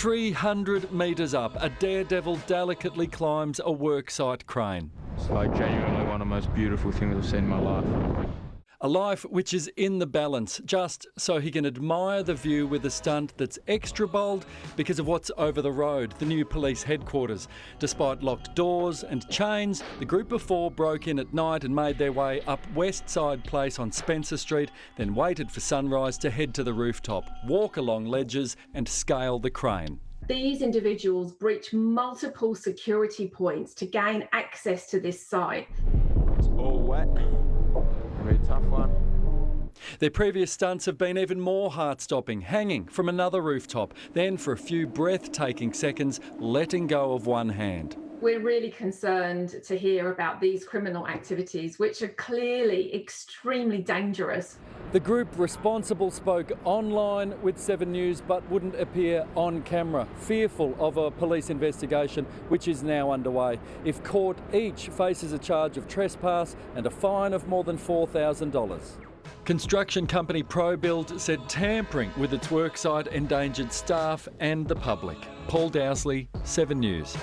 300 metres up, a daredevil delicately climbs a worksite crane. It's like genuinely one of the most beautiful things I've seen in my life. A life which is in the balance, just so he can admire the view with a stunt that's extra bold because of what's over the road, the new police headquarters. Despite locked doors and chains, the group of four broke in at night and made their way up West Side Place on Spencer Street, then waited for sunrise to head to the rooftop, walk along ledges and scale the crane. These individuals breach multiple security points to gain access to this site. It's all wet. Very tough one. Their previous stunts have been even more heart-stopping, hanging from another rooftop, then for a few breathtaking seconds, letting go of one hand. We're really concerned to hear about these criminal activities, which are clearly extremely dangerous. The group responsible spoke online with 7 News but wouldn't appear on camera, fearful of a police investigation which is now underway. If caught, each faces a charge of trespass and a fine of more than $4,000. Construction company ProBuild said tampering with its worksite endangered staff and the public. Paul Dowsley, 7 News.